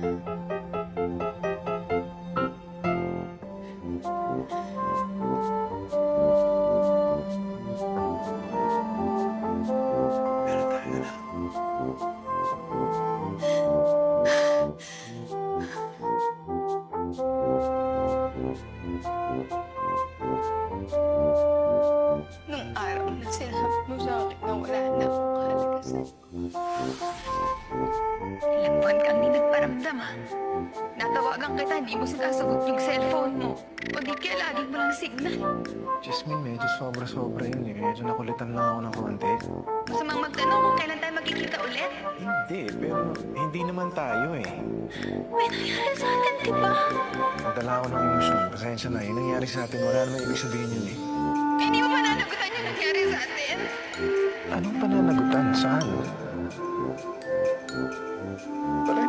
Meron tayo na. Nung araw na sinabi mo sa akin na wala na akong kahalaga sa'yo. Ilang buwan kang di nagparamdam, ha? Natawagan kita, di mo sinasagot yung cellphone mo. O di kaya lagi mo lang signal. Jasmine, medyo sobra-sobra yun eh. Medyo nakulitan lang ako ng konti. Masamang magtanong kung kailan tayo magkikita ulit. Hindi, pero hindi naman tayo eh. May nangyari sa atin, di ba? Nagdala ako ng emosyon. Pasensya na. Yung nangyari sa atin, wala naman ibig sabihin yun eh. Hindi mo mananagutan yung nangyari sa atin. Anong pananagutan? Saan? Pala